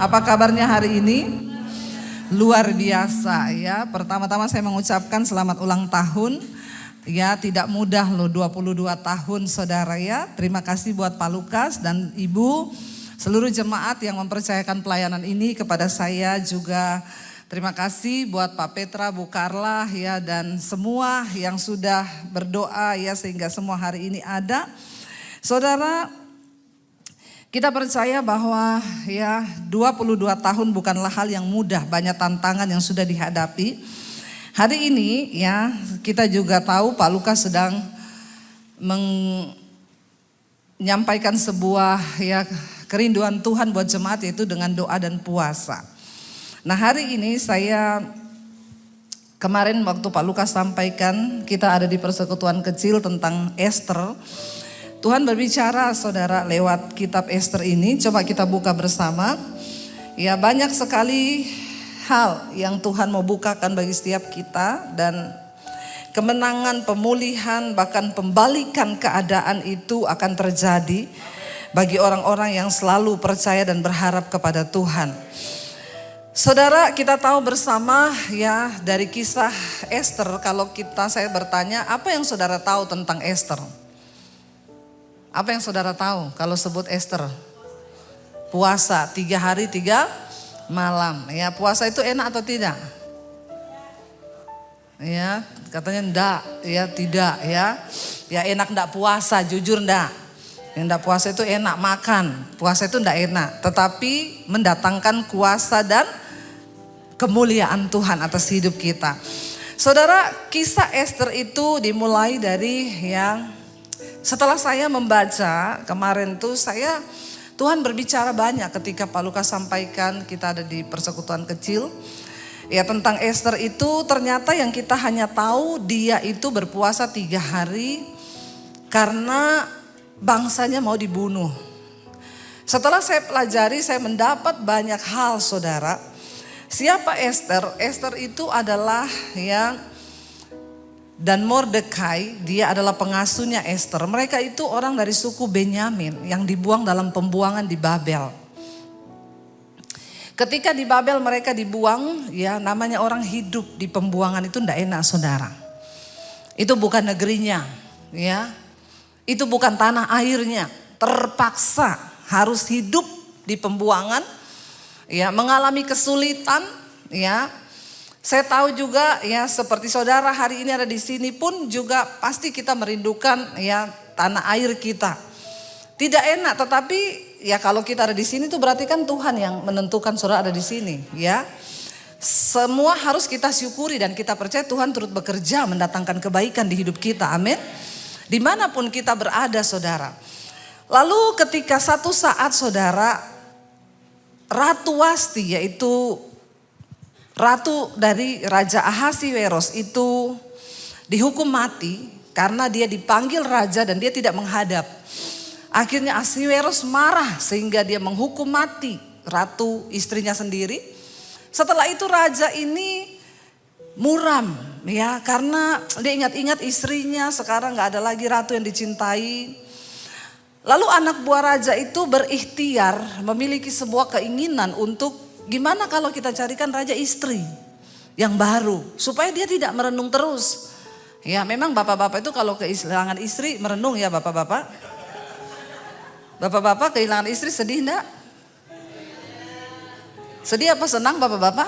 Apa kabarnya hari ini? Luar biasa ya. Pertama-tama saya mengucapkan selamat ulang tahun. Ya, tidak mudah loh 22 tahun saudara ya. Terima kasih buat Pak Lukas dan Ibu, seluruh jemaat yang mempercayakan pelayanan ini kepada saya juga. Terima kasih buat Pak Petra, Bu Karla ya, dan semua yang sudah berdoa ya sehingga semua hari ini ada. Saudara, kita percaya bahwa ya 22 tahun bukanlah hal yang mudah, banyak tantangan yang sudah dihadapi. Hari ini ya kita juga tahu Pak Lukas sedang menyampaikan sebuah ya kerinduan Tuhan buat jemaat, yaitu dengan doa dan puasa. Nah, hari ini saya kemarin waktu Pak Lukas sampaikan, kita ada di persekutuan kecil tentang Esther. Tuhan berbicara saudara lewat kitab Esther ini. Coba kita buka bersama. Ya, banyak sekali hal yang Tuhan mau bukakan bagi setiap kita, dan kemenangan, pemulihan, bahkan pembalikan keadaan itu akan terjadi bagi orang-orang yang selalu percaya dan berharap kepada Tuhan. Saudara, kita tahu bersama ya dari kisah Esther. Kalau saya bertanya, apa yang saudara tahu tentang Esther? Apa yang saudara tahu kalau sebut Esther? Puasa 3 hari 3 malam. Ya, puasa itu enak atau tidak? Ya, katanya enggak, ya tidak ya. Ya enak enggak puasa, jujur enggak? Yang enggak puasa itu enak makan. Puasa itu enggak enak, tetapi mendatangkan kuasa dan kemuliaan Tuhan atas hidup kita. Saudara, kisah Esther itu dimulai dari yang setelah saya membaca kemarin tuh Tuhan berbicara banyak ketika Pak Lukas sampaikan, kita ada di persekutuan kecil. Ya, tentang Esther itu ternyata yang kita hanya tahu dia itu berpuasa 3 hari karena bangsanya mau dibunuh. Setelah saya pelajari, saya mendapat banyak hal saudara. Siapa Esther? Esther itu adalah yang dan Mordekai, dia adalah pengasuhnya Esther. Mereka itu orang dari suku Benyamin yang dibuang dalam pembuangan di Babel. Ketika di Babel mereka dibuang, ya namanya orang hidup di pembuangan itu ndak enak saudara. Itu bukan negerinya, ya. Itu bukan tanah airnya. Terpaksa harus hidup di pembuangan, ya, mengalami kesulitan, ya. Saya tahu juga ya seperti saudara hari ini ada di sini pun juga pasti kita merindukan ya tanah air kita. Tidak enak, tetapi ya kalau kita ada di sini tuh berarti kan Tuhan yang menentukan saudara ada di sini ya. Semua harus kita syukuri dan kita percaya Tuhan turut bekerja mendatangkan kebaikan di hidup kita. Amin. Dimanapun kita berada saudara. Lalu ketika satu saat saudara, Ratu Wasti yaitu ratu dari Raja Ahasiweros itu dihukum mati karena dia dipanggil raja dan dia tidak menghadap. Akhirnya Ahasiweros marah sehingga dia menghukum mati ratu istrinya sendiri. Setelah itu raja ini muram ya karena dia ingat-ingat istrinya sekarang gak ada lagi ratu yang dicintai. Lalu anak buah raja itu berikhtiar memiliki sebuah keinginan untuk gimana kalau kita carikan raja istri yang baru supaya dia tidak merenung terus. Ya memang bapak-bapak itu kalau kehilangan istri merenung ya bapak-bapak. Bapak-bapak kehilangan istri sedih enggak? Sedih apa senang bapak-bapak?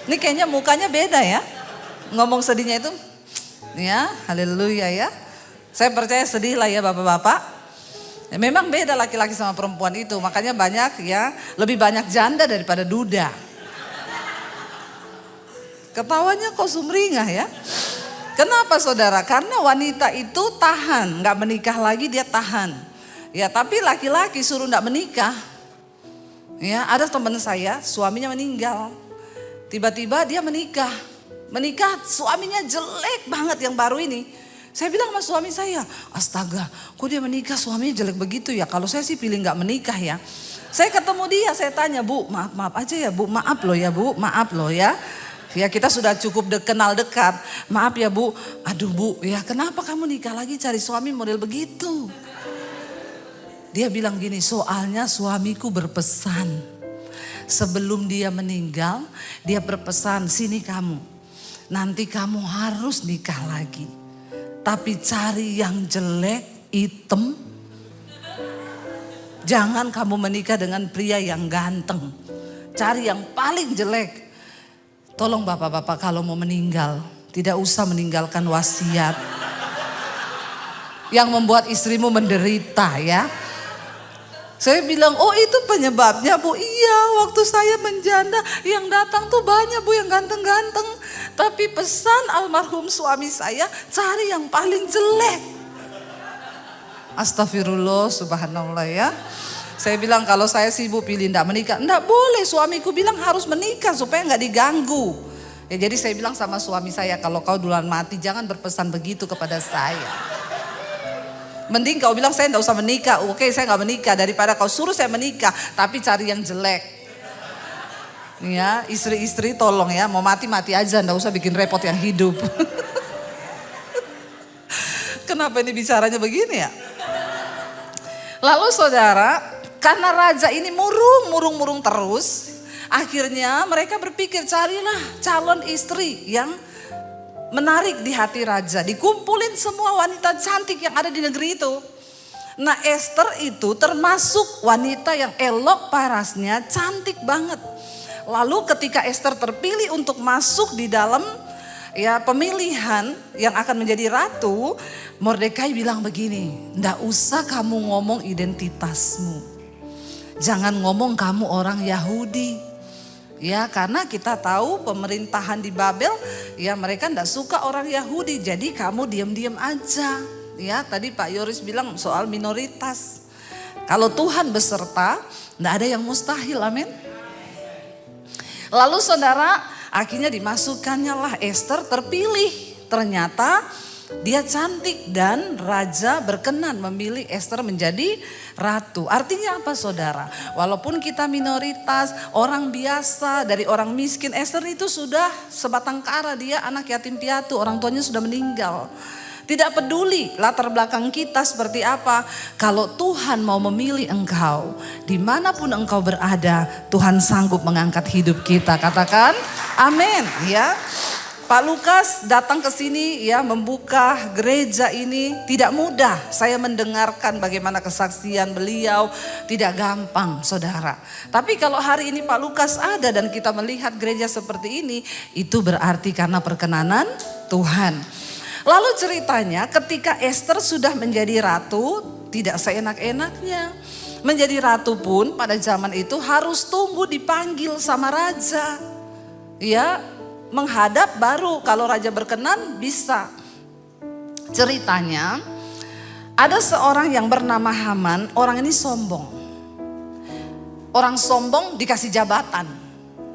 Ini kayaknya mukanya beda ya. Ngomong sedihnya itu ya haleluya ya. Saya percaya sedih lah ya bapak-bapak. Ya, memang beda laki-laki sama perempuan itu, makanya banyak ya, lebih banyak janda daripada duda. Ketawanya kok sumringah ya. Kenapa saudara? Karena wanita itu tahan, gak menikah lagi dia tahan. Ya tapi laki-laki suruh gak menikah. Ya ada teman saya suaminya meninggal. Tiba-tiba dia menikah. Menikah suaminya jelek banget yang baru ini. Saya bilang sama suami saya, astaga kok dia menikah suaminya jelek begitu ya. Kalau saya sih pilih gak menikah ya. Saya ketemu dia, saya tanya, Bu maaf aja ya Bu, maaf loh ya Bu, maaf loh ya. Ya kita sudah cukup kenal dekat. Maaf ya Bu, aduh Bu ya kenapa kamu nikah lagi cari suami model begitu. Dia bilang gini, soalnya suamiku berpesan Sebelum dia meninggal, dia berpesan, sini kamu. Nanti kamu harus nikah lagi. Tapi cari yang jelek, hitam. Jangan kamu menikah dengan pria yang ganteng. Cari yang paling jelek. Tolong bapak-bapak kalau mau meninggal, tidak usah meninggalkan wasiat yang membuat istrimu menderita ya. Saya bilang, oh itu penyebabnya Bu. Iya, waktu saya menjanda yang datang tuh banyak Bu yang ganteng-ganteng. Tapi pesan almarhum suami saya, cari yang paling jelek. Astagfirullah, subhanallah ya. Saya bilang kalau saya sih Bu pilih enggak menikah. Enggak boleh, suamiku bilang harus menikah supaya enggak diganggu. Ya jadi saya bilang sama suami saya, kalau kau duluan mati jangan berpesan begitu kepada saya. Mending kau bilang saya enggak usah menikah. Oke, saya enggak menikah daripada kau suruh saya menikah tapi cari yang jelek. Ya, istri-istri tolong ya, mau mati-mati aja, enggak usah bikin repot yang hidup. Kenapa ini bicaranya begini ya? Lalu saudara, karena raja ini murung terus, akhirnya mereka berpikir carilah calon istri yang menarik di hati raja. Dikumpulin semua wanita cantik yang ada di negeri itu. Nah Esther itu termasuk wanita yang elok parasnya, cantik banget. Lalu ketika Esther terpilih untuk masuk di dalam pemilihan yang akan menjadi ratu, Mordekai bilang begini, ndak usah kamu ngomong identitasmu. Jangan ngomong kamu orang Yahudi. Ya, karena kita tahu pemerintahan di Babel, ya mereka ndak suka orang Yahudi. Jadi kamu diam-diam aja. Ya, tadi Pak Yoris bilang soal minoritas. Kalau Tuhan beserta, ndak ada yang mustahil, amin. Lalu saudara, akhirnya dimasukkannya lah Esther terpilih. Ternyata dia cantik dan raja berkenan memilih Esther menjadi ratu. Artinya apa saudara? Walaupun kita minoritas, orang biasa, dari orang miskin, Esther itu sudah sebatang kara, dia anak yatim piatu, orang tuanya sudah meninggal. Tidak peduli latar belakang kita seperti apa. Kalau Tuhan mau memilih engkau, dimanapun engkau berada, Tuhan sanggup mengangkat hidup kita. Katakan amin ya. Pak Lukas datang ke sini ya membuka gereja ini tidak mudah. Saya mendengarkan bagaimana kesaksian beliau, tidak gampang saudara. Tapi kalau hari ini Pak Lukas ada dan kita melihat gereja seperti ini, itu berarti karena perkenanan Tuhan. Lalu ceritanya ketika Esther sudah menjadi ratu, tidak seenak-enaknya. Menjadi ratu pun pada zaman itu harus tunggu dipanggil sama raja. Ya, menghadap baru kalau raja berkenan bisa. Ceritanya ada seorang yang bernama Haman, orang ini sombong. Orang sombong dikasih jabatan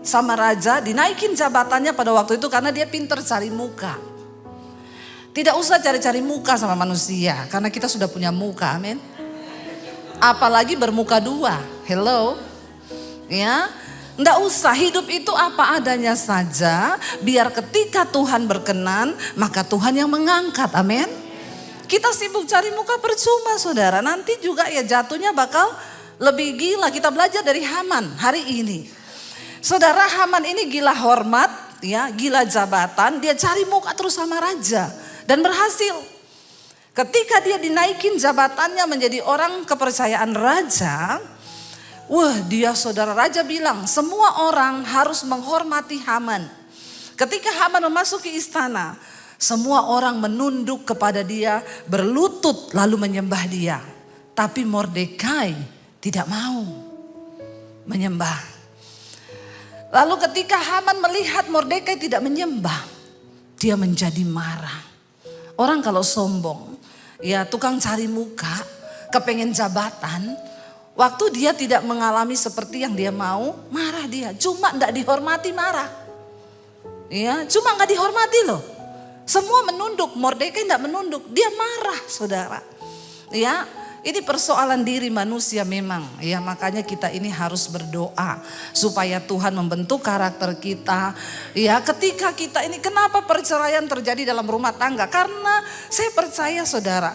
sama raja, dinaikin jabatannya pada waktu itu karena dia pintar cari muka. Tidak usah cari-cari muka sama manusia karena kita sudah punya muka, amin. Apalagi bermuka dua, hello. Ya, nggak usah, hidup itu apa adanya saja, biar ketika Tuhan berkenan, maka Tuhan yang mengangkat, amin. Kita sibuk cari muka percuma saudara, nanti juga ya jatuhnya bakal lebih gila. Kita belajar dari Haman hari ini. Saudara, Haman ini gila hormat, ya, gila jabatan, dia cari muka terus sama raja dan berhasil. Ketika dia dinaikin jabatannya menjadi orang kepercayaan raja, wah dia saudara raja bilang semua orang harus menghormati Haman. Ketika Haman memasuki istana, semua orang menunduk kepada dia, berlutut lalu menyembah dia. Tapi Mordekai tidak mau menyembah. Lalu ketika Haman melihat Mordekai tidak menyembah, dia menjadi marah. Orang kalau sombong, ya tukang cari muka, kepengen jabatan, waktu dia tidak mengalami seperti yang dia mau, marah dia. Cuma enggak dihormati marah. Ya, cuma enggak dihormati loh. Semua menunduk, Mordekai enggak menunduk, dia marah saudara. Ya, ini persoalan diri manusia memang. Ya, makanya kita ini harus berdoa supaya Tuhan membentuk karakter kita. Ya, ketika kita ini, kenapa perceraian terjadi dalam rumah tangga? Karena saya percaya saudara,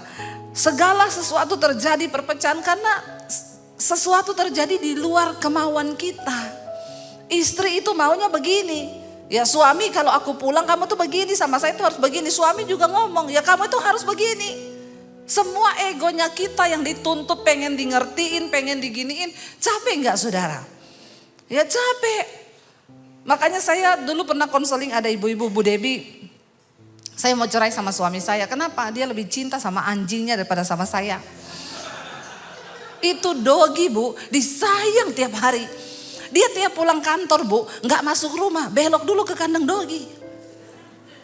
segala sesuatu terjadi perpecahan karena sesuatu terjadi di luar kemauan kita. Istri itu maunya begini. Ya suami, kalau aku pulang kamu tuh begini sama saya tuh harus begini. Suami juga ngomong, ya kamu itu harus begini. Semua egonya kita yang dituntut, pengen di ngertiin, pengen diginiin. Capek nggak saudara? Ya capek. Makanya saya dulu pernah konseling, ada ibu-ibu, Bu Debi. Saya mau cerai sama suami saya. Kenapa? Dia lebih cinta sama anjingnya daripada sama saya. Itu dogi Bu, disayang tiap hari. Dia tiap pulang kantor Bu, nggak masuk rumah, belok dulu ke kandang dogi.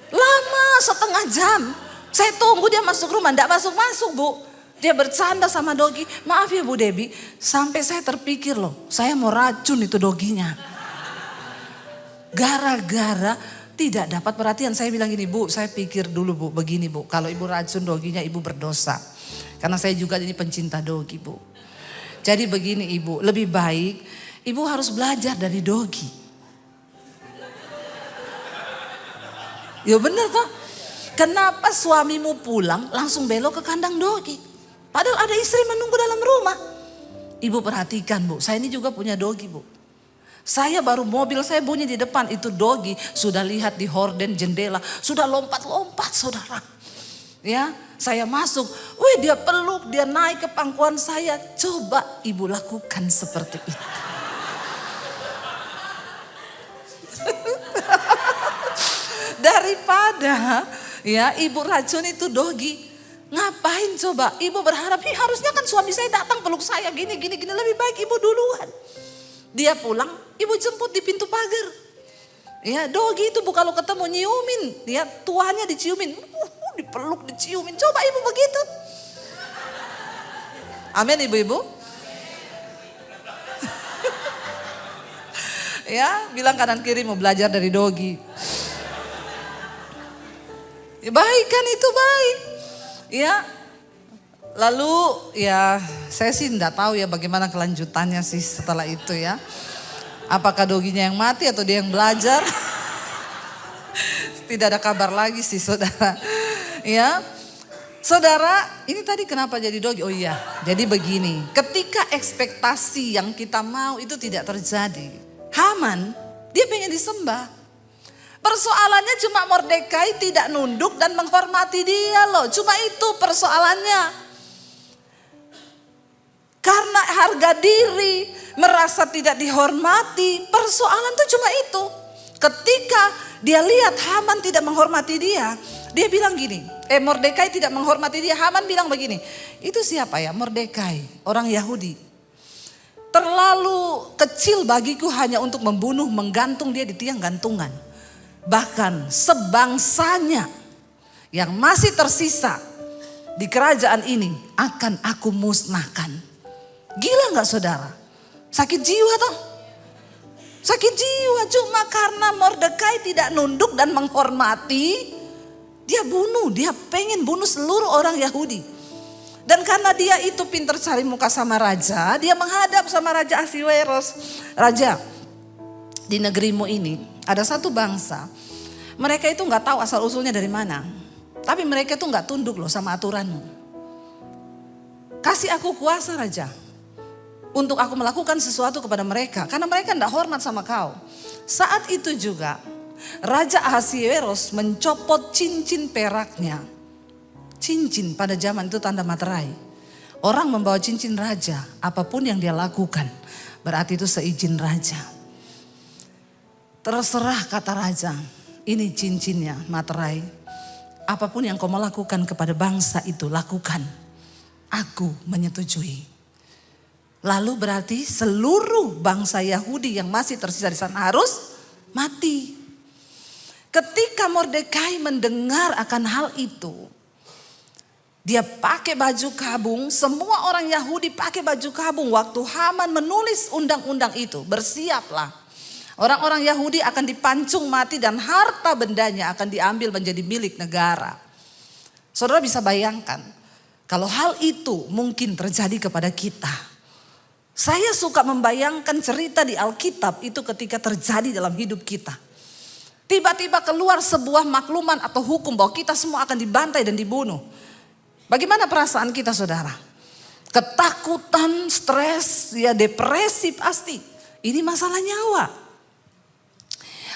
Lama setengah jam. Saya tunggu dia masuk rumah, nggak masuk-masuk Bu. Dia bercanda sama dogi. Maaf ya Bu Debi, sampai saya terpikir loh, saya mau racun itu doginya. Gara-gara tidak dapat perhatian. Saya bilang gini, Bu, saya pikir dulu Bu, begini Bu. Kalau ibu racun doginya, ibu berdosa. Karena saya juga ini pencinta dogi Bu. Jadi begini ibu, lebih baik ibu harus belajar dari dogi. Ya bener toh. Kenapa suamimu pulang langsung belok ke kandang dogi? Padahal ada istri menunggu dalam rumah. Ibu perhatikan Bu, saya ini juga punya dogi Bu. Saya baru mobil saya bunyi di depan, itu dogi sudah lihat di horden jendela, sudah lompat-lompat saudara. Ya, saya masuk, wih dia peluk, dia naik ke pangkuan saya. Coba ibu lakukan seperti itu. Daripada ya ibu racun itu dogi. Ngapain coba? Ibu berharap, harusnya kan suami saya datang peluk saya gini. Lebih baik ibu duluan. Dia pulang, ibu jemput di pintu pagar. Ya dogi itu Bu kalau ketemu nyiumin. Ya tuannya diciumin. Dipeluk, diciumin. Coba ibu begitu. Amin ibu-ibu. Ya bilang kanan kiri mau belajar dari dogi. Ya, baik kan itu baik. Ya lalu ya saya sih enggak tahu ya bagaimana kelanjutannya sih setelah itu ya. Apakah doginya yang mati atau dia yang belajar? Tidak ada kabar lagi sih saudara. Ya, saudara ini tadi kenapa jadi dogi? Oh iya, jadi begini. Ketika ekspektasi yang kita mau itu tidak terjadi. Haman dia pengen disembah. Persoalannya cuma Mordekai tidak nunduk dan menghormati dia loh. Cuma itu persoalannya. Karena harga diri, merasa tidak dihormati, persoalan itu cuma itu. Ketika dia lihat Haman tidak menghormati dia bilang gini, Mordekai tidak menghormati dia, Haman bilang begini, itu siapa ya Mordekai, orang Yahudi. Terlalu kecil bagiku hanya untuk membunuh, menggantung dia di tiang gantungan. Bahkan sebangsanya yang masih tersisa di kerajaan ini akan aku musnahkan. Gila gak saudara? Sakit jiwa toh? Sakit jiwa cuma karena Mordekai tidak nunduk dan menghormati. Dia bunuh, dia pengen bunuh seluruh orang Yahudi. Dan karena dia itu pintar cari muka sama raja, dia menghadap sama Raja Ahasiweros. Raja, di negerimu ini ada satu bangsa. Mereka itu gak tahu asal usulnya dari mana. Tapi mereka itu gak tunduk loh sama aturanmu. Kasih aku kuasa Raja. Untuk aku melakukan sesuatu kepada mereka. Karena mereka tidak hormat sama kau. Saat itu juga Raja Ahasiweros mencopot cincin peraknya. Cincin pada zaman itu tanda materai. Orang membawa cincin raja. Apapun yang dia lakukan. Berarti itu seizin raja. Terserah kata raja. Ini cincinnya materai. Apapun yang kau mau lakukan kepada bangsa itu lakukan. Aku menyetujui. Lalu berarti seluruh bangsa Yahudi yang masih tersisa di sana harus mati. Ketika Mordekai mendengar akan hal itu, dia pakai baju kabung, semua orang Yahudi pakai baju kabung. Waktu Haman menulis undang-undang itu, bersiaplah. Orang-orang Yahudi akan dipancung mati dan harta bendanya akan diambil menjadi milik negara. Saudara bisa bayangkan, kalau hal itu mungkin terjadi kepada kita. Saya suka membayangkan cerita di Alkitab itu ketika terjadi dalam hidup kita. Tiba-tiba keluar sebuah makluman atau hukum bahwa kita semua akan dibantai dan dibunuh. Bagaimana perasaan kita saudara? Ketakutan, stres, ya depresi pasti. Ini masalah nyawa.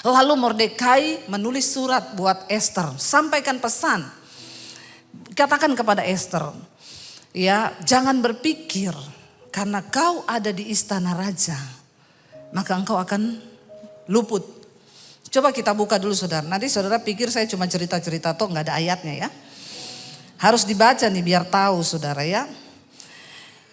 Lalu Mordekai menulis surat buat Esther, sampaikan pesan. Katakan kepada Esther, ya, jangan berpikir karena kau ada di istana raja, maka engkau akan luput. Coba kita buka dulu saudara, nanti saudara pikir saya cuma cerita-cerita toh nggak ada ayatnya ya. Harus dibaca nih biar tahu saudara ya.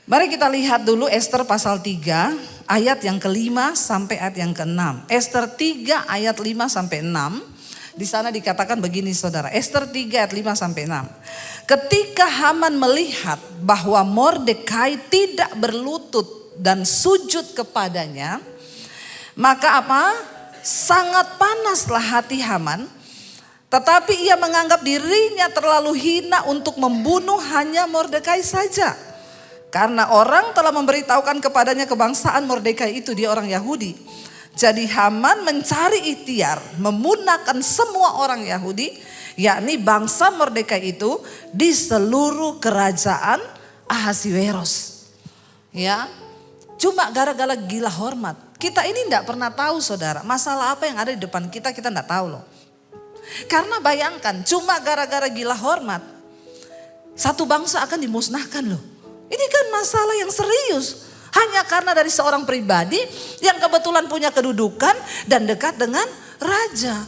Mari kita lihat dulu Esther pasal 3 ayat yang ke-5 sampai ayat yang ke-6. Esther 3 ayat 5 sampai 6. Di sana dikatakan begini saudara. Esther 3 ayat 5 sampai 6. Ketika Haman melihat bahwa Mordekai tidak berlutut dan sujud kepadanya, maka apa? Sangat panaslah hati Haman. Tetapi ia menganggap dirinya terlalu hina untuk membunuh hanya Mordekai saja. Karena orang telah memberitahukan kepadanya kebangsaan Mordekai itu, dia orang Yahudi. Jadi Haman mencari ikhtiar memunahkan semua orang Yahudi, yakni bangsa Mordekai itu di seluruh kerajaan Ahasiweros. Ya, cuma gara-gara gila hormat. Kita ini tidak pernah tahu saudara, masalah apa yang ada di depan kita tidak tahu loh. Karena bayangkan, cuma gara-gara gila hormat, satu bangsa akan dimusnahkan loh. Ini kan masalah yang serius. Hanya karena dari seorang pribadi yang kebetulan punya kedudukan dan dekat dengan raja.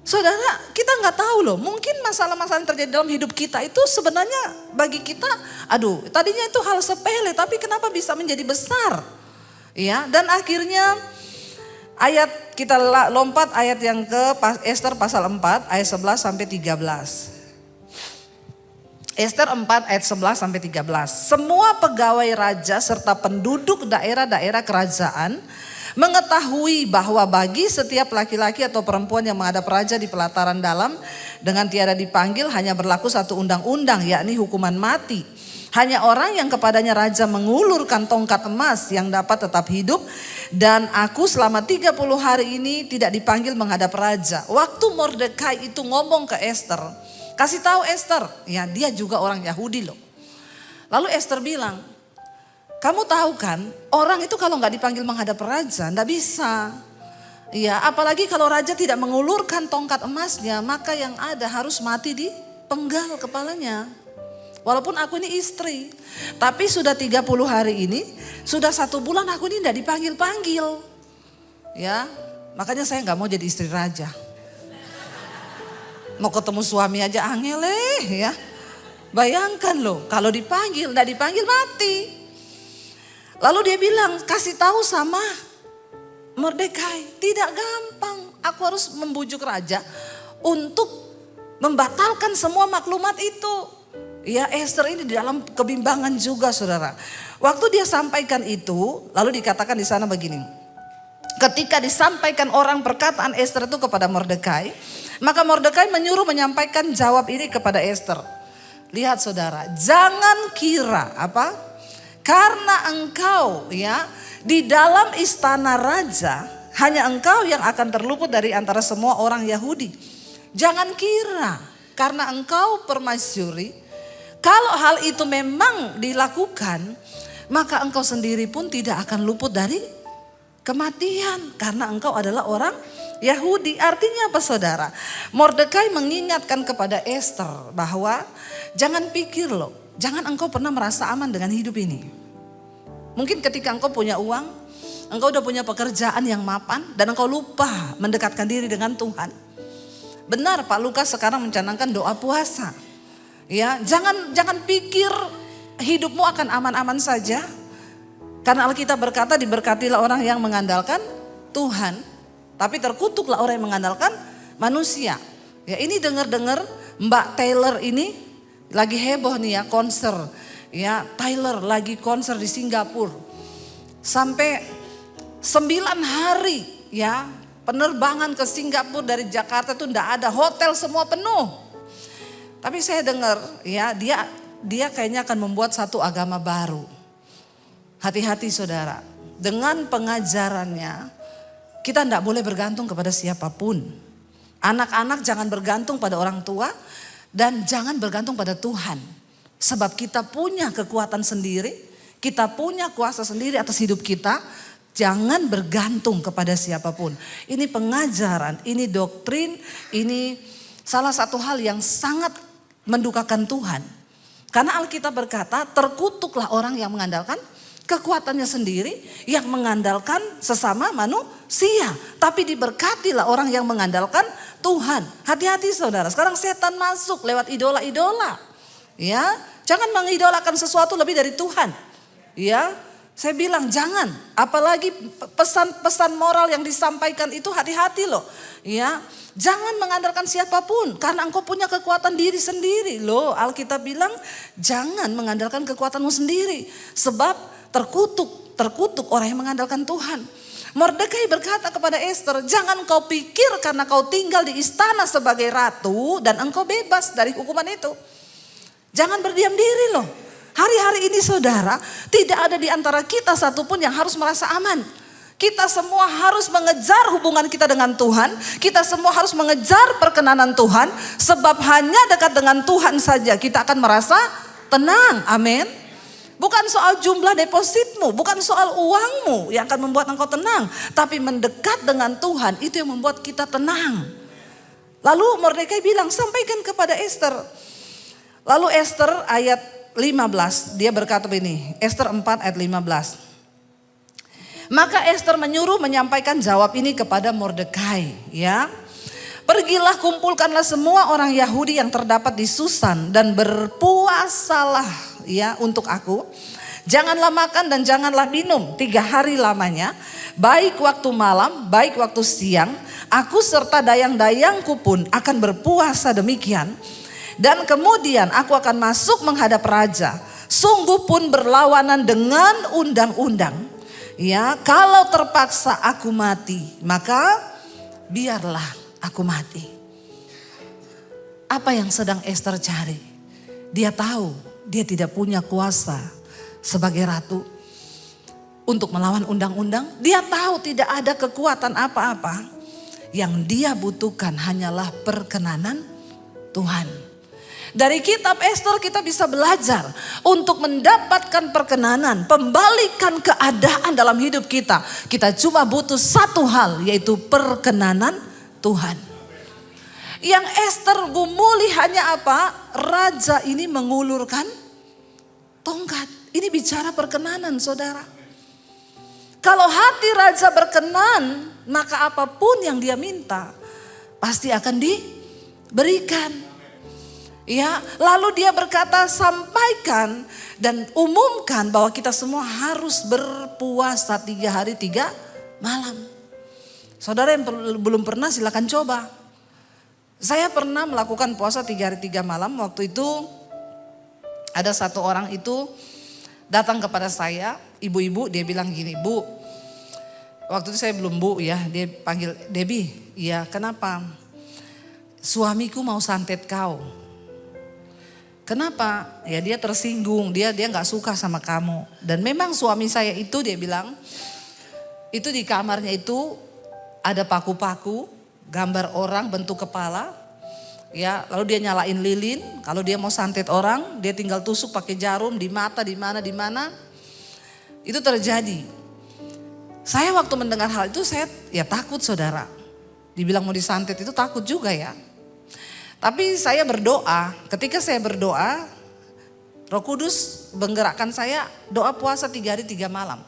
Saudara, kita nggak tahu loh. Mungkin masalah-masalah yang terjadi dalam hidup kita itu sebenarnya bagi kita, aduh, tadinya itu hal sepele, tapi kenapa bisa menjadi besar? Ya, dan akhirnya ayat kita lompat ayat yang ke Esther pasal 4 ayat 11 sampai 13. Esther 4 ayat 11 sampai 13. Semua pegawai raja serta penduduk daerah-daerah kerajaan mengetahui bahwa bagi setiap laki-laki atau perempuan yang menghadap raja di pelataran dalam dengan tiada dipanggil hanya berlaku satu undang-undang, yakni hukuman mati. Hanya orang yang kepadanya raja mengulurkan tongkat emas yang dapat tetap hidup, dan aku selama 30 hari ini tidak dipanggil menghadap raja. Waktu Mordekai itu ngomong ke Esther, kasih tahu Esther, ya dia juga orang Yahudi loh. Lalu Esther bilang, kamu tahu kan orang itu kalau nggak dipanggil menghadap raja nggak bisa. Ya, apalagi kalau raja tidak mengulurkan tongkat emasnya, maka yang ada harus mati di penggal kepalanya. Walaupun aku ini istri, tapi sudah 30 hari ini, sudah 1 bulan aku ini tidak dipanggil-panggil. Ya, makanya saya nggak mau jadi istri raja. Mau ketemu suami aja angel ya. Bayangkan loh, kalau dipanggil, tidak dipanggil mati. Lalu dia bilang, kasih tahu sama Mordekai, tidak gampang. Aku harus membujuk raja untuk membatalkan semua maklumat itu. Ya, Esther ini di dalam kebimbangan juga saudara. Waktu dia sampaikan itu, lalu dikatakan di sana begini. Ketika disampaikan orang perkataan Esther itu kepada Mordekai, maka Mordekai menyuruh menyampaikan jawab ini kepada Esther. Lihat saudara, jangan kira apa? Karena engkau ya di dalam istana raja, hanya engkau yang akan terluput dari antara semua orang Yahudi. Jangan kira karena engkau permaisuri, kalau hal itu memang dilakukan, maka engkau sendiri pun tidak akan luput dari kematian. Karena engkau adalah orang Yahudi. Artinya apa saudara? Mordekai mengingatkan kepada Esther bahwa jangan pikir loh, jangan engkau pernah merasa aman dengan hidup ini. Mungkin ketika engkau punya uang, engkau udah punya pekerjaan yang mapan dan engkau lupa mendekatkan diri dengan Tuhan. Benar Pak Lukas sekarang mencanangkan doa puasa. Ya, jangan pikir hidupmu akan aman-aman saja. Karena Alkitab berkata diberkatilah orang yang mengandalkan Tuhan, tapi terkutuklah orang yang mengandalkan manusia. Ya, ini dengar-dengar Mbak Taylor ini lagi heboh nih ya konser. Ya, Taylor lagi konser di Singapura. Sampai 9 hari ya penerbangan ke Singapura dari Jakarta itu enggak ada, hotel semua penuh. Tapi saya dengar ya dia kayaknya akan membuat satu agama baru. Hati-hati saudara, dengan pengajarannya kita tidak boleh bergantung kepada siapapun. Anak-anak jangan bergantung pada orang tua dan jangan bergantung pada Tuhan. Sebab kita punya kekuatan sendiri, kita punya kuasa sendiri atas hidup kita. Jangan bergantung kepada siapapun. Ini pengajaran, ini doktrin, ini salah satu hal yang sangat mendukakan Tuhan. Karena Alkitab berkata, terkutuklah orang yang mengandalkan kekuatannya sendiri, yang mengandalkan sesama manusia. Tapi diberkatilah orang yang mengandalkan Tuhan. Hati-hati saudara, sekarang setan masuk lewat idola-idola. Ya, jangan mengidolakan sesuatu lebih dari Tuhan. Ya, saya bilang jangan, apalagi pesan-pesan moral yang disampaikan itu hati-hati loh. Ya, jangan mengandalkan siapapun karena engkau punya kekuatan diri sendiri loh. Alkitab bilang jangan mengandalkan kekuatanmu sendiri sebab terkutuk orang yang mengandalkan Tuhan. Mordekai berkata kepada Esther, jangan kau pikir karena kau tinggal di istana sebagai ratu dan engkau bebas dari hukuman itu. Jangan berdiam diri loh. Hari-hari ini saudara, tidak ada di antara kita satupun yang harus merasa aman. Kita semua harus mengejar hubungan kita dengan Tuhan. Kita semua harus mengejar perkenanan Tuhan. Sebab hanya dekat dengan Tuhan saja kita akan merasa tenang. Amin. Bukan soal jumlah depositmu, bukan soal uangmu yang akan membuat engkau tenang. Tapi mendekat dengan Tuhan itu yang membuat kita tenang. Lalu Mordekai bilang, sampaikan kepada Esther. Lalu Esther ayat 15, dia berkata begini, Esther 4 ayat 15. Maka Esther menyuruh menyampaikan jawab ini kepada Mordekai, ya. Pergilah kumpulkanlah semua orang Yahudi yang terdapat di Susan dan berpuasalah ya untuk aku. Janganlah makan dan janganlah minum 3 hari lamanya, baik waktu malam, baik waktu siang. Aku serta dayang-dayangku pun akan berpuasa demikian. Dan kemudian aku akan masuk menghadap raja. Sungguh pun berlawanan dengan undang-undang. Ya, kalau terpaksa aku mati, maka biarlah aku mati. Apa yang sedang Esther cari? Dia tahu dia tidak punya kuasa sebagai ratu untuk melawan undang-undang. Dia tahu tidak ada kekuatan apa-apa. Yang dia butuhkan hanyalah perkenanan Tuhan. Dari kitab Esther kita bisa belajar untuk mendapatkan perkenanan, pembalikan keadaan dalam hidup kita. Kita cuma butuh satu hal, yaitu perkenanan Tuhan. Yang Esther gumuli hanya apa? Raja ini mengulurkan tongkat. Ini bicara perkenanan saudara. Kalau hati raja berkenan, maka apapun yang dia minta pasti akan diberikan. Ya, lalu dia berkata, sampaikan dan umumkan bahwa kita semua harus berpuasa 3 hari 3 malam. Saudara yang belum pernah silakan coba. Saya pernah melakukan puasa 3 hari 3 malam. Waktu itu ada satu orang itu datang kepada saya, ibu-ibu, dia bilang gini, Bu, waktu itu saya belum Bu ya, dia panggil Debbie, ya kenapa? Suamiku mau santet kau. Kenapa? Ya dia tersinggung, dia gak suka sama kamu. Dan memang suami saya itu dia bilang, itu di kamarnya itu ada paku-paku, gambar orang bentuk kepala. Ya, lalu dia nyalain lilin, kalau dia mau santet orang, dia tinggal tusuk pakai jarum di mata, di mana. Itu terjadi. Saya waktu mendengar hal itu saya ya takut saudara. Dibilang mau disantet itu takut juga ya. Tapi saya berdoa, ketika saya berdoa, Roh Kudus menggerakkan saya doa puasa 3 hari 3 malam.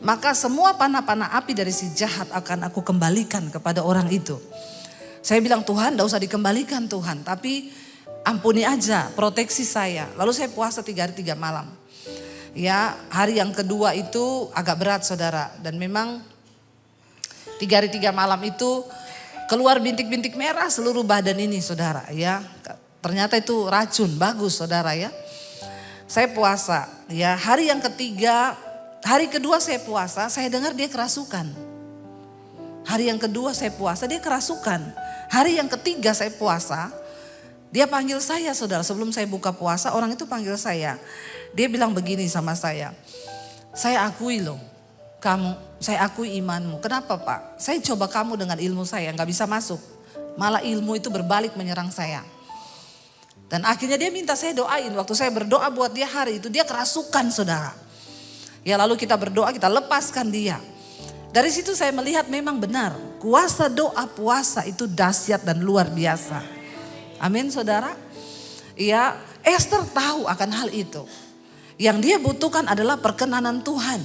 Maka semua panah-panah api dari si jahat akan aku kembalikan kepada orang itu. Saya bilang Tuhan gak usah dikembalikan Tuhan, tapi ampuni aja, proteksi saya. Lalu saya puasa 3 hari 3 malam. Ya, hari yang kedua itu agak berat saudara. Dan memang 3 hari 3 malam itu keluar bintik-bintik merah seluruh badan ini saudara ya. Ternyata itu racun, bagus saudara ya. Saya puasa ya, hari yang ketiga, hari kedua saya puasa, saya dengar dia kerasukan. Hari yang kedua saya puasa, dia kerasukan. Hari yang ketiga saya puasa, dia panggil saya saudara. Sebelum saya buka puasa, orang itu panggil saya. Dia bilang begini sama saya akui loh kamu, saya akui imanmu. Kenapa Pak? Saya coba kamu dengan ilmu saya, gak bisa masuk. Malah ilmu itu berbalik menyerang saya. Dan akhirnya dia minta saya doain. Waktu saya berdoa buat dia hari itu, dia kerasukan saudara. Ya lalu kita berdoa, kita lepaskan dia. Dari situ saya melihat memang benar, kuasa doa puasa itu dahsyat dan luar biasa. Amin saudara. Ya, Esther tahu akan hal itu. Yang dia butuhkan adalah perkenanan Tuhan.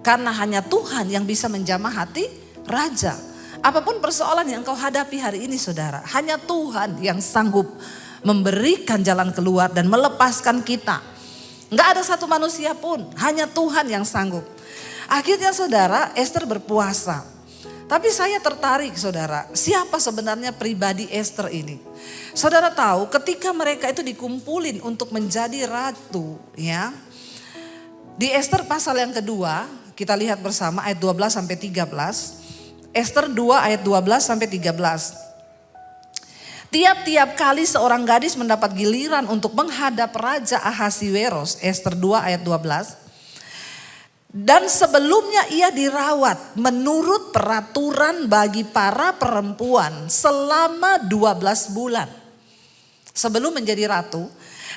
Karena hanya Tuhan yang bisa menjamah hati raja. Apapun persoalan yang kau hadapi hari ini saudara, hanya Tuhan yang sanggup memberikan jalan keluar dan melepaskan kita. Enggak ada satu manusia pun, hanya Tuhan yang sanggup. Akhirnya saudara, Esther berpuasa. Tapi saya tertarik saudara, siapa sebenarnya pribadi Esther ini? Saudara tahu ketika mereka itu dikumpulin untuk menjadi ratu ya. Di Esther pasal yang kedua, kita lihat bersama ayat 12 sampai 13. Esther 2 ayat 12 sampai 13. Tiap-tiap kali seorang gadis mendapat giliran untuk menghadap Raja Ahasiweros, Esther 2 ayat 12. Dan sebelumnya ia dirawat menurut peraturan bagi para perempuan selama 12 bulan. Sebelum menjadi ratu,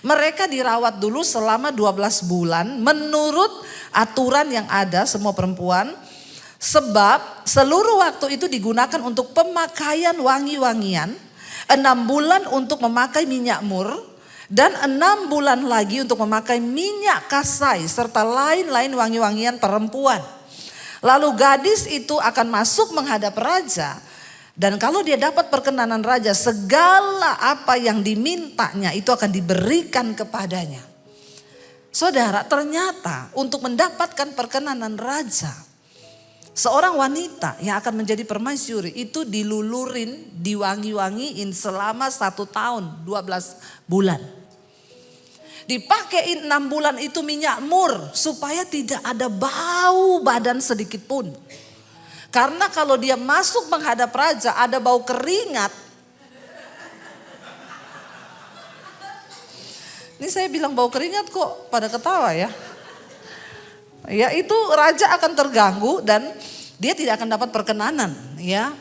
mereka dirawat dulu selama 12 bulan menurut aturan yang ada semua perempuan. Sebab seluruh waktu itu digunakan untuk pemakaian wangi-wangian, 6 bulan untuk memakai minyak mur, dan 6 bulan lagi untuk memakai minyak kasai serta lain-lain wangi-wangian perempuan. Lalu gadis itu akan masuk menghadap raja. Dan kalau dia dapat perkenanan raja, segala apa yang dimintanya itu akan diberikan kepadanya. Saudara, ternyata untuk mendapatkan perkenanan raja, seorang wanita yang akan menjadi permaisuri itu dilulurin, diwangi-wangiin selama 1 tahun 12 bulan. Dipakein 6 bulan itu minyak mur supaya tidak ada bau badan sedikit pun. Karena kalau dia masuk menghadap raja ada bau keringat. Ini saya bilang bau keringat kok pada ketawa ya. Ya itu raja akan terganggu dan dia tidak akan dapat perkenanan ya.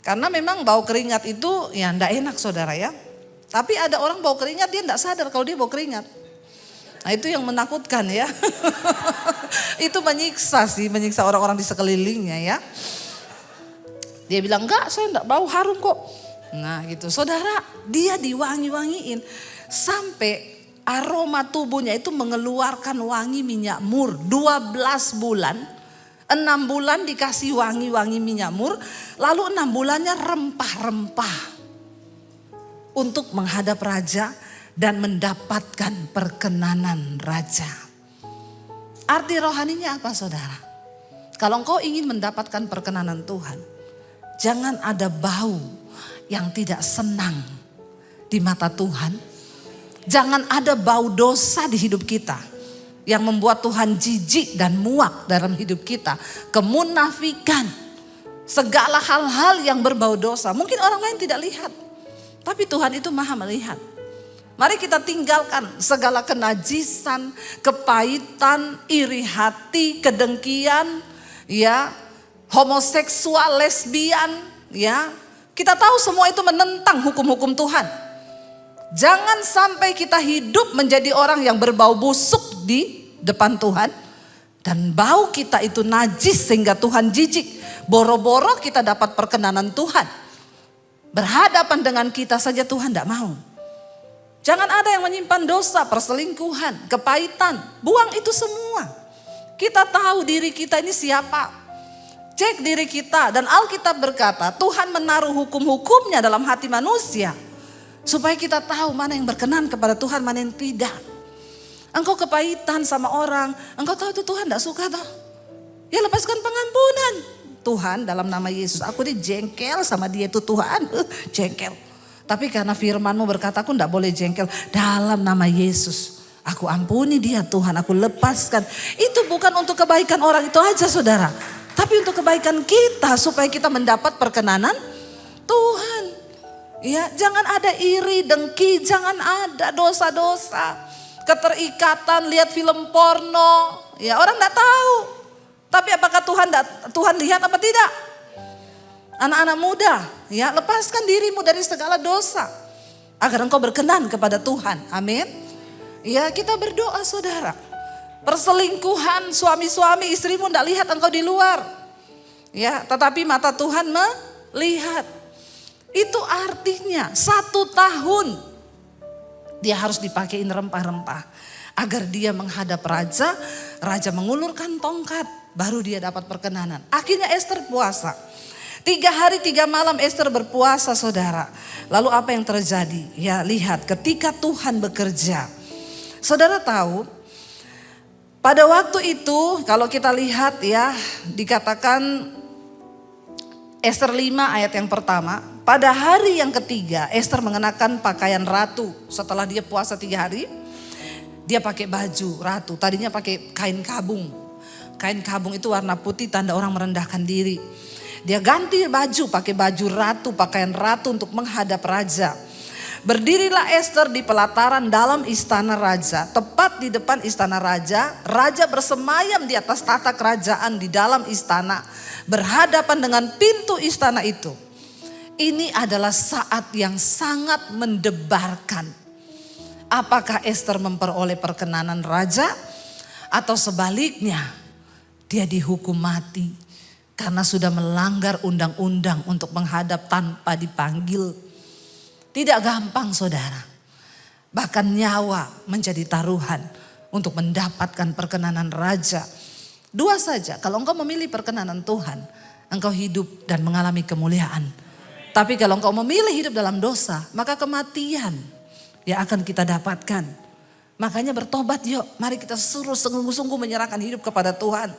Karena memang bau keringat itu ya enggak enak saudara ya. Tapi ada orang bau keringat dia enggak sadar kalau dia bau keringat. Nah itu yang menakutkan ya. Itu menyiksa orang-orang di sekelilingnya ya. Dia bilang enggak saya enggak bau harum kok. Nah gitu saudara dia diwangi-wangiin sampai aroma tubuhnya itu mengeluarkan wangi minyak mur 12 bulan. 6 bulan dikasih wangi-wangi minyak mur. Lalu 6 bulannya rempah-rempah. Untuk menghadap raja dan mendapatkan perkenanan raja. Arti rohaninya apa saudara? Kalau engkau ingin mendapatkan perkenanan Tuhan, jangan ada bau yang tidak senang di mata Tuhan. Jangan ada bau dosa di hidup kita yang membuat Tuhan jijik dan muak dalam hidup kita. Kemunafikan, segala hal-hal yang berbau dosa. Mungkin orang lain tidak lihat, tapi Tuhan itu maha melihat. Mari kita tinggalkan segala kenajisan, kepahitan, iri hati, kedengkian, ya, homoseksual, lesbian, ya. Kita tahu semua itu menentang hukum-hukum Tuhan. Jangan sampai kita hidup menjadi orang yang berbau busuk di depan Tuhan. Dan bau kita itu najis sehingga Tuhan jijik. Boro-boro kita dapat perkenanan Tuhan. Berhadapan dengan kita saja Tuhan tidak mau. Jangan ada yang menyimpan dosa, perselingkuhan, kepahitan. Buang itu semua. Kita tahu diri kita ini siapa. Cek diri kita dan Alkitab berkata Tuhan menaruh hukum-hukumnya dalam hati manusia. Supaya kita tahu mana yang berkenan kepada Tuhan, mana yang tidak. Engkau kepahitan sama orang, engkau tahu itu Tuhan tidak suka toh. Ya lepaskan pengampunan. Tuhan dalam nama Yesus, aku ini jengkel sama dia itu Tuhan, jengkel. Tapi karena firman-Mu berkata aku tidak boleh jengkel. Dalam nama Yesus, aku ampuni dia Tuhan, aku lepaskan. Itu bukan untuk kebaikan orang itu aja saudara. Tapi untuk kebaikan kita supaya kita mendapat perkenanan Tuhan. Ya, jangan ada iri, dengki, jangan ada dosa-dosa. Keterikatan, lihat film porno. Ya, orang tidak tahu. Tapi apakah Tuhan lihat apa tidak? Anak-anak muda, ya lepaskan dirimu dari segala dosa. Agar engkau berkenan kepada Tuhan. Amin. Ya kita berdoa saudara. Perselingkuhan suami-suami istrimu tidak lihat engkau di luar. Ya, tetapi mata Tuhan melihat. Itu artinya 1 tahun dia harus dipakein rempah-rempah agar dia menghadap raja. Raja mengulurkan tongkat, baru dia dapat perkenanan. Akhirnya Ester puasa. 3 hari 3 malam Ester berpuasa, saudara. Lalu apa yang terjadi? Ya, lihat, ketika Tuhan bekerja. Saudara tahu, pada waktu itu kalau kita lihat ya, dikatakan Ester 5 ayat yang pertama. Pada hari yang ketiga Ester mengenakan pakaian ratu. Setelah dia puasa 3 hari, dia pakai baju ratu. Tadinya pakai kain kabung. Kain kabung itu warna putih, tanda orang merendahkan diri. Dia ganti baju, pakai baju ratu, pakaian ratu untuk menghadap raja. Berdirilah Ester di pelataran dalam istana raja. Tepat di depan istana raja, raja bersemayam di atas tahta kerajaan di dalam istana, berhadapan dengan pintu istana itu. Ini adalah saat yang sangat mendebarkan. Apakah Ester memperoleh perkenanan raja atau sebaliknya dia dihukum mati karena sudah melanggar undang-undang untuk menghadap tanpa dipanggil. Tidak gampang, saudara. Bahkan nyawa menjadi taruhan untuk mendapatkan perkenanan raja. 2 saja, kalau engkau memilih perkenanan Tuhan, engkau hidup dan mengalami kemuliaan. Tapi kalau engkau memilih hidup dalam dosa, maka kematian yang akan kita dapatkan. Makanya bertobat yuk, mari kita suruh sungguh-sungguh menyerahkan hidup kepada Tuhan.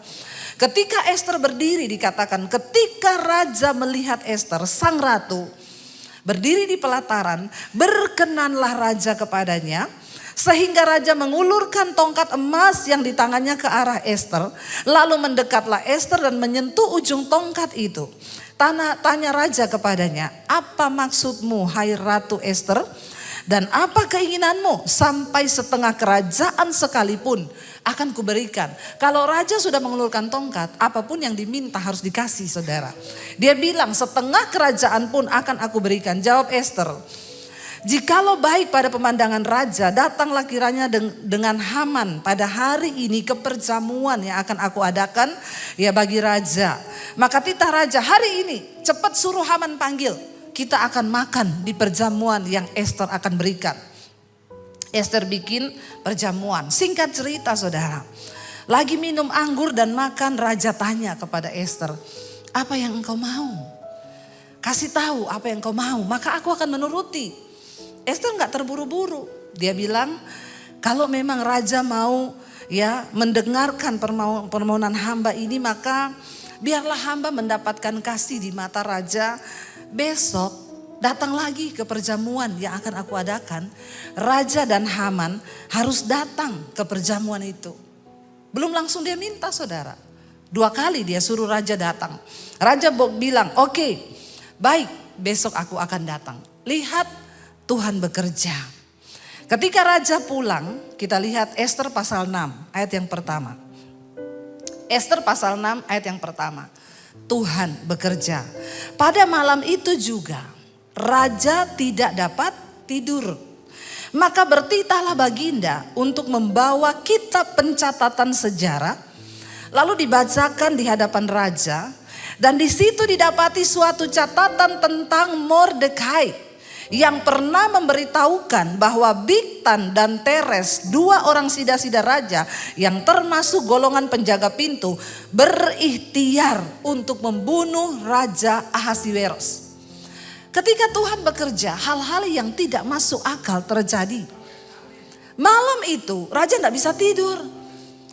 Ketika Ester berdiri, dikatakan ketika raja melihat Ester, sang ratu, berdiri di pelataran, berkenanlah raja kepadanya. Sehingga raja mengulurkan tongkat emas yang di tangannya ke arah Ester. Lalu mendekatlah Ester dan menyentuh ujung tongkat itu. Tanya raja kepadanya, apa maksudmu hai Ratu Ester? Dan apa keinginanmu? Sampai setengah kerajaan sekalipun akan kuberikan. Kalau raja sudah mengulurkan tongkat, apapun yang diminta harus dikasih, saudara. Dia bilang setengah kerajaan pun akan aku berikan. Jawab Ester, jikalau baik pada pemandangan raja, datanglah kiranya dengan Haman pada hari ini ke perjamuan yang akan aku adakan ya bagi raja. Maka titah raja, hari ini cepat suruh Haman panggil. Kita akan makan di perjamuan yang Ester akan berikan. Ester bikin perjamuan. Singkat cerita, saudara. Lagi minum anggur dan makan, raja tanya kepada Ester, apa yang engkau mau? Kasih tahu apa yang engkau mau, maka aku akan menuruti. Ester gak terburu-buru. Dia bilang, kalau memang raja mau ya mendengarkan permohonan hamba ini, maka biarlah hamba mendapatkan kasih di mata raja. Besok datang lagi ke perjamuan yang akan aku adakan. Raja dan Haman harus datang ke perjamuan itu. Belum langsung dia minta, saudara. 2 kali dia suruh raja datang. Raja bilang, oke, baik, besok aku akan datang. Lihat, Tuhan bekerja. Ketika raja pulang, kita lihat Ester pasal 6 ayat yang pertama. Ester pasal 6 ayat yang pertama. Tuhan bekerja. Pada malam itu juga raja tidak dapat tidur. Maka bertitahlah baginda untuk membawa kitab pencatatan sejarah. Lalu dibacakan di hadapan raja. Dan di situ didapati suatu catatan tentang Mordekai yang pernah memberitahukan bahwa Bigtan dan Teres, 2 orang sida-sida raja yang termasuk golongan penjaga pintu, berikhtiar untuk membunuh Raja Ahasiweros. Ketika Tuhan bekerja, hal-hal yang tidak masuk akal terjadi. Malam itu raja tidak bisa tidur.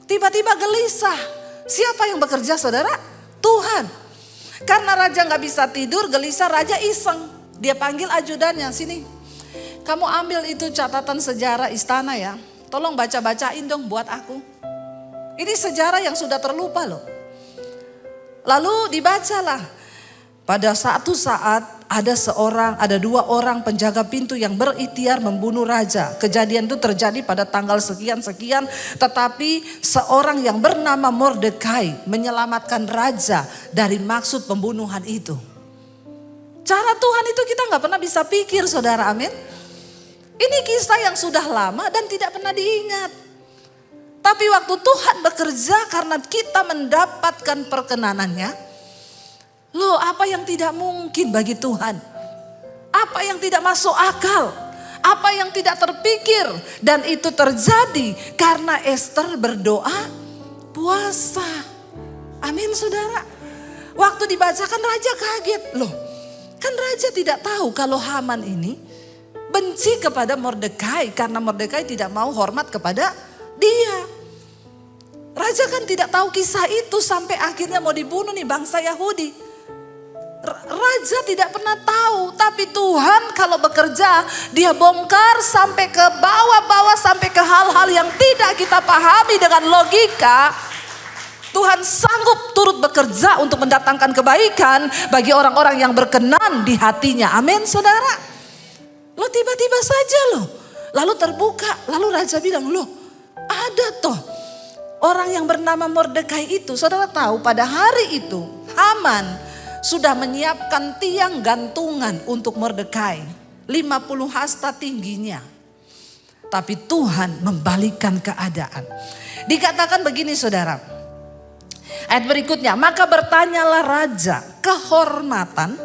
Tiba-tiba gelisah. Siapa yang bekerja, saudara? Tuhan. Karena raja nggak bisa tidur, gelisah, raja iseng. Dia panggil ajudannya, sini. Kamu ambil itu catatan sejarah istana ya. Tolong baca-bacain dong buat aku. Ini sejarah yang sudah terlupa loh. Lalu dibacalah. Pada satu saat ada 2 orang penjaga pintu yang berikhtiar membunuh raja. Kejadian itu terjadi pada tanggal sekian-sekian. Tetapi seorang yang bernama Mordekai menyelamatkan raja dari maksud pembunuhan itu. Cara Tuhan itu kita gak pernah bisa pikir, saudara, amin. Ini kisah yang sudah lama dan tidak pernah diingat. Tapi waktu Tuhan bekerja karena kita mendapatkan perkenanannya, Loh, apa yang tidak mungkin bagi Tuhan? Apa yang tidak masuk akal? Apa yang tidak terpikir? Dan itu terjadi karena Ester berdoa puasa. Amin saudara. Waktu dibacakan raja kaget. Loh, kan raja tidak tahu kalau Haman ini benci kepada Mordekai. Karena Mordekai tidak mau hormat kepada dia. Raja kan tidak tahu kisah itu sampai akhirnya mau dibunuh nih bangsa Yahudi. Raja tidak pernah tahu, tapi Tuhan kalau bekerja dia bongkar sampai ke bawah-bawah, sampai ke hal-hal yang tidak kita pahami dengan logika. Tuhan sanggup turut bekerja untuk mendatangkan kebaikan bagi orang-orang yang berkenan di hatinya. Amin saudara. Lo tiba-tiba saja loh, lalu terbuka, lalu raja bilang, loh ada toh orang yang bernama Mordekai itu. Saudara tahu pada hari itu Haman sudah menyiapkan tiang gantungan untuk Mordekai. 50 hasta tingginya. Tapi Tuhan membalikan keadaan. Dikatakan begini saudara. Ayat berikutnya. Maka bertanyalah raja, kehormatan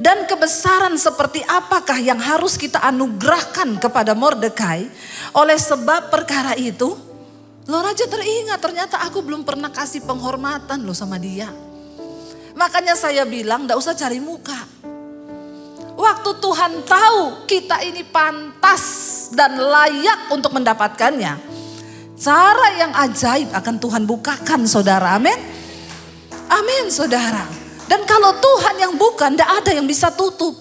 dan kebesaran seperti apakah yang harus kita anugerahkan kepada Mordekai. Oleh sebab perkara itu. Loh raja teringat, ternyata aku belum pernah kasih penghormatan loh sama dia. Makanya saya bilang gak usah cari muka. Waktu Tuhan tahu kita ini pantas dan layak untuk mendapatkannya. Cara yang ajaib akan Tuhan bukakan saudara, amin. Amin saudara. Dan kalau Tuhan yang bukan, gak ada yang bisa tutup.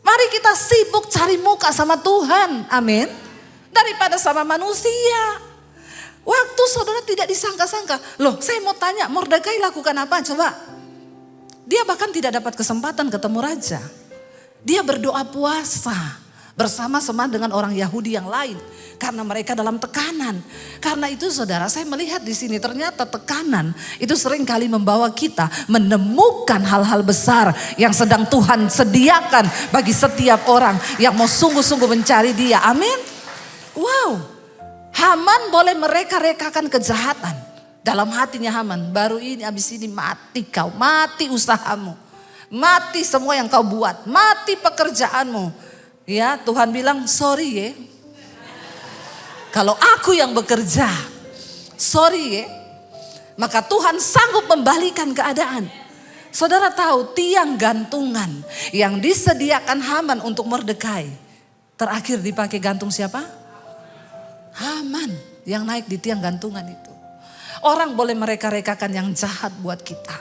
Mari kita sibuk cari muka sama Tuhan, amin. Daripada sama manusia. Waktu saudara tidak disangka-sangka. Loh saya mau tanya, Mordekai lakukan apa coba? Dia bahkan tidak dapat kesempatan ketemu raja. Dia berdoa puasa bersama-sama dengan orang Yahudi yang lain. Karena mereka dalam tekanan. Karena itu saudara, saya melihat di sini ternyata tekanan itu sering kali membawa kita menemukan hal-hal besar yang sedang Tuhan sediakan bagi setiap orang yang mau sungguh-sungguh mencari dia. Amin. Wow. Haman boleh mereka-rekakan kejahatan. Dalam hatinya Haman, baru ini habis ini mati kau, mati usahamu. Mati semua yang kau buat, mati pekerjaanmu. Ya Tuhan bilang sorry ya. Kalau aku yang bekerja, sorry ya. Maka Tuhan sanggup membalikan keadaan. Saudara tahu tiang gantungan yang disediakan Haman untuk Mordekai. Terakhir dipakai gantung siapa? Haman yang naik di tiang gantungan itu. Orang boleh mereka-rekakan yang jahat buat kita.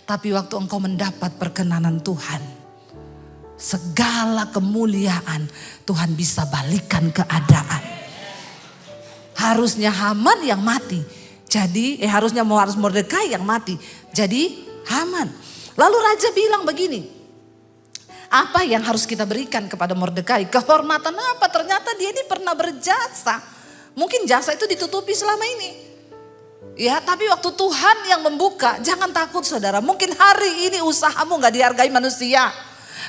Tapi waktu engkau mendapat perkenanan Tuhan, segala kemuliaan Tuhan bisa balikan keadaan. Harusnya Haman yang mati. Jadi harus Mordekai yang mati. Jadi Haman. Lalu raja bilang begini. Apa yang harus kita berikan kepada Mordekai? Kehormatan apa? Ternyata dia ini pernah berjasa. Mungkin jasa itu ditutupi selama ini. Ya, tapi waktu Tuhan yang membuka, jangan takut saudara. Mungkin hari ini usahamu gak dihargai manusia.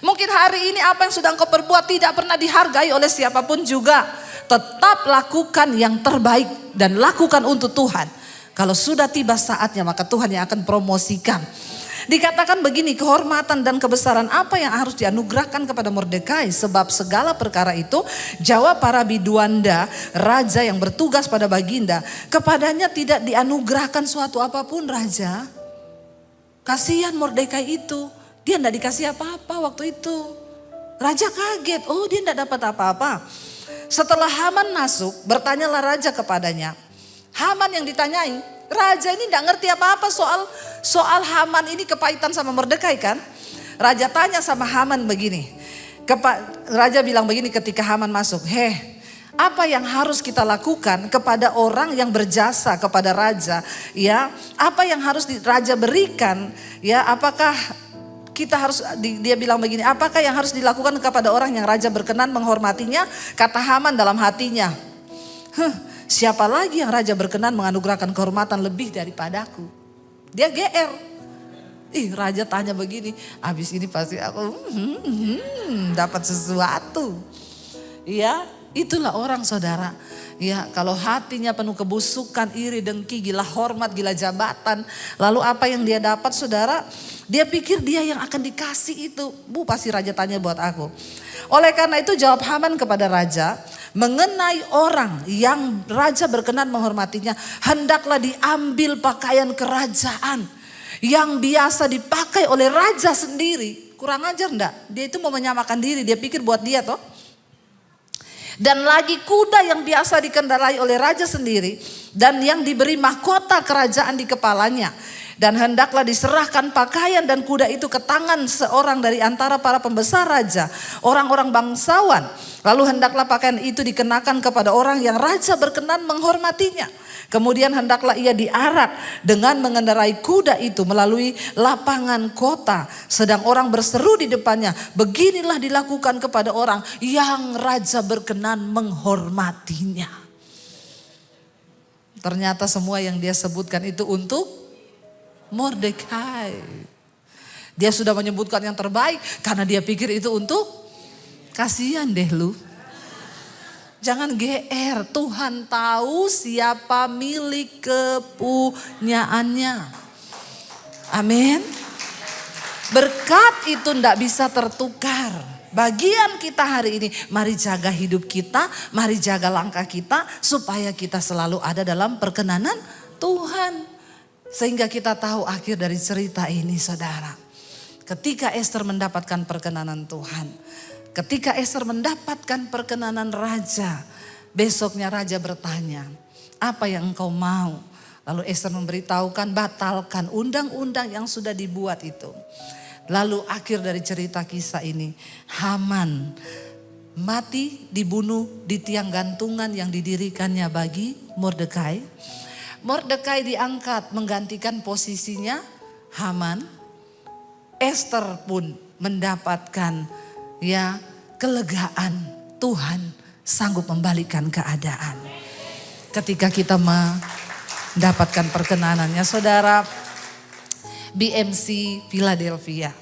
Mungkin hari ini apa yang sudah engkau perbuat tidak pernah dihargai oleh siapapun juga. Tetap lakukan yang terbaik dan lakukan untuk Tuhan. Kalau sudah tiba saatnya maka Tuhan yang akan promosikan. Dikatakan begini, kehormatan dan kebesaran apa yang harus dianugerahkan kepada Mordekai. Sebab segala perkara itu, jawab para biduanda, raja yang bertugas pada baginda. Kepadanya tidak dianugerahkan suatu apapun raja. Kasihan Mordekai itu, dia tidak dikasih apa-apa waktu itu. Raja kaget, oh dia tidak dapat apa-apa. Setelah Haman masuk, bertanyalah raja kepadanya. Haman yang ditanyai, raja ini tidak ngerti apa-apa soal Haman ini kepahitan sama Mordekai kan. Raja tanya sama Haman begini. Raja bilang begini ketika Haman masuk. Apa yang harus kita lakukan kepada orang yang berjasa kepada raja? Ya, apa yang harus raja berikan? Ya, apakah kita harus, dia bilang begini. Apakah yang harus dilakukan kepada orang yang raja berkenan menghormatinya? Kata Haman dalam hatinya. Siapa lagi yang raja berkenan menganugerahkan kehormatan lebih daripadaku? Dia GR. Raja tanya begini, habis ini pasti aku dapat sesuatu. Ya, itulah orang saudara. Ya, kalau hatinya penuh kebusukan, iri, dengki, gila hormat, gila jabatan. Lalu apa yang dia dapat saudara? Dia pikir dia yang akan dikasih itu. Bu, pasti raja tanya buat aku. Oleh karena itu jawab Haman kepada raja, mengenai orang yang raja berkenan menghormatinya, hendaklah diambil pakaian kerajaan yang biasa dipakai oleh raja sendiri. Kurang ajar enggak? Dia itu mau menyamakan diri, dia pikir buat dia toh. Dan lagi kuda yang biasa dikendarai oleh raja sendiri dan yang diberi mahkota kerajaan di kepalanya. Dan hendaklah diserahkan pakaian dan kuda itu ke tangan seorang dari antara para pembesar raja, orang-orang bangsawan. Lalu hendaklah pakaian itu dikenakan kepada orang yang raja berkenan menghormatinya. Kemudian hendaklah ia diarak dengan mengendarai kuda itu melalui lapangan kota. Sedang orang berseru di depannya, beginilah dilakukan kepada orang yang raja berkenan menghormatinya. Ternyata semua yang dia sebutkan itu untuk Mordekai. Dia sudah menyebutkan yang terbaik karena dia pikir itu untuk, kasihan deh lu. Jangan GR, Tuhan tahu siapa milik kepunyaannya. Amin. Berkat itu tidak bisa tertukar. Bagian kita hari ini, mari jaga hidup kita, mari jaga langkah kita supaya kita selalu ada dalam perkenanan Tuhan. Sehingga kita tahu akhir dari cerita ini, saudara. Ketika Ester mendapatkan perkenanan Tuhan, ketika Ester mendapatkan perkenanan raja, besoknya raja bertanya, apa yang engkau mau? Lalu Ester memberitahukan, batalkan undang-undang yang sudah dibuat itu. Lalu akhir dari cerita kisah ini, Haman mati dibunuh di tiang gantungan yang didirikannya bagi Mordekai. Mordekai diangkat menggantikan posisinya Haman. Ester pun mendapatkan kelegaan. Tuhan sanggup membalikkan keadaan. Ketika kita mendapatkan perkenanannya, saudara, BMC Philadelphia.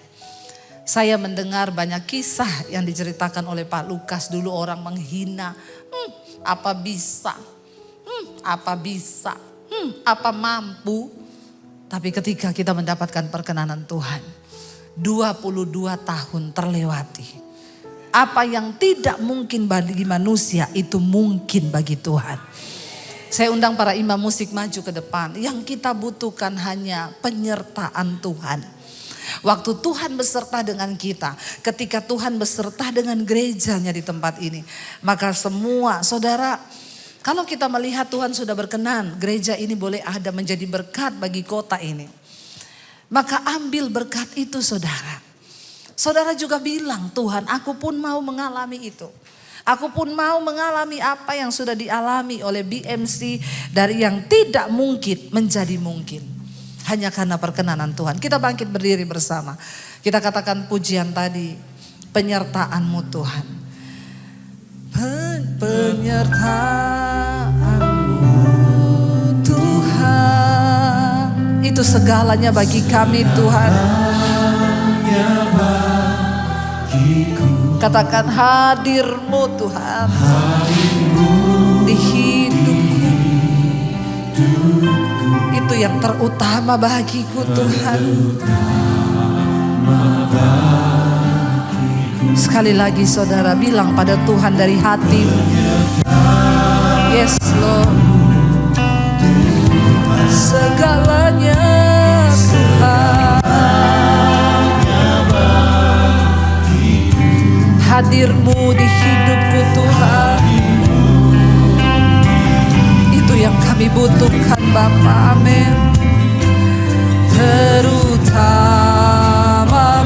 Saya mendengar banyak kisah yang diceritakan oleh Pak Lukas. Dulu orang menghina, apa bisa, apa mampu. Tapi ketika kita mendapatkan perkenanan Tuhan, 22 tahun terlewati. Apa yang tidak mungkin bagi manusia itu mungkin bagi Tuhan. Saya undang para imam musik maju ke depan. Yang kita butuhkan hanya penyertaan Tuhan. Waktu Tuhan beserta dengan kita, ketika Tuhan beserta dengan gerejanya di tempat ini, maka semua saudara, kalau kita melihat Tuhan sudah berkenan, gereja ini boleh ada menjadi berkat bagi kota ini. Maka ambil berkat itu, saudara. Saudara juga bilang, Tuhan, aku pun mau mengalami itu. Aku pun mau mengalami apa yang sudah dialami oleh BMC, dari yang tidak mungkin menjadi mungkin. Hanya karena perkenanan Tuhan. Kita bangkit berdiri bersama. Kita katakan pujian tadi, penyertaan-Mu Tuhan. Penyertaan-Mu Tuhan, itu segalanya bagi kami Tuhan. Katakan hadir-Mu Tuhan di hidupku. Itu yang terutama bagiku Tuhan. Sekali lagi saudara, bilang pada Tuhan dari hati. Yes Lord. Segalanya Tuhan. Hadir-Mu di hidupku Tuhan. Itu yang kami butuhkan Bapa. Amin. Terutama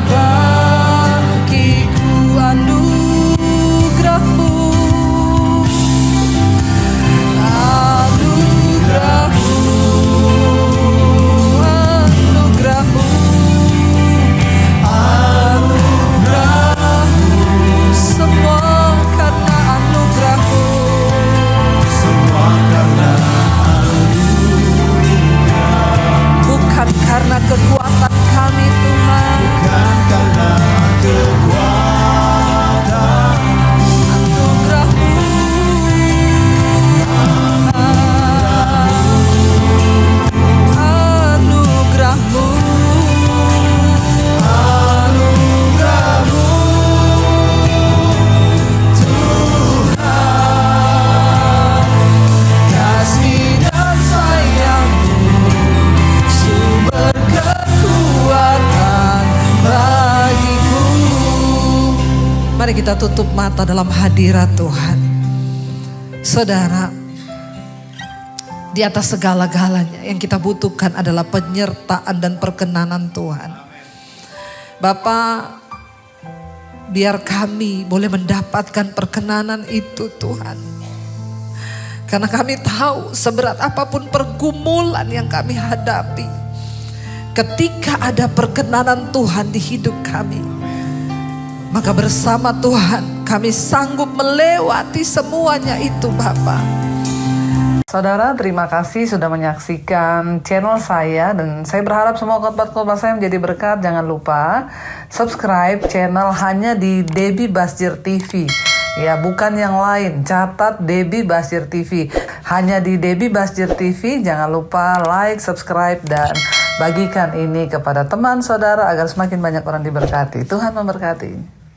bagiku anugerah-Mu. Anugerah-Mu. Anugerah-Mu. Anugerah-Mu. Semua karena anugerah-Mu. Semua karena anugerah-Mu. Bukan karena kekuatan kami. kita tutup mata dalam hadirat Tuhan. Saudara, di atas segala-galanya yang kita butuhkan adalah penyertaan dan perkenanan Tuhan. Bapa, biar kami boleh mendapatkan perkenanan itu Tuhan. Karena kami tahu seberat apapun pergumulan yang kami hadapi, ketika ada perkenanan Tuhan di hidup kami, maka bersama Tuhan kami sanggup melewati semuanya itu Bapa. Saudara, terima kasih sudah menyaksikan channel saya, dan saya berharap semua khotbah-khotbah saya menjadi berkat. Jangan lupa subscribe channel hanya di Debbie Basjir TV. Ya, bukan yang lain. Catat Debbie Basjir TV. Hanya di Debbie Basjir TV. Jangan lupa like, subscribe, dan bagikan ini kepada teman saudara agar semakin banyak orang diberkati. Tuhan memberkati.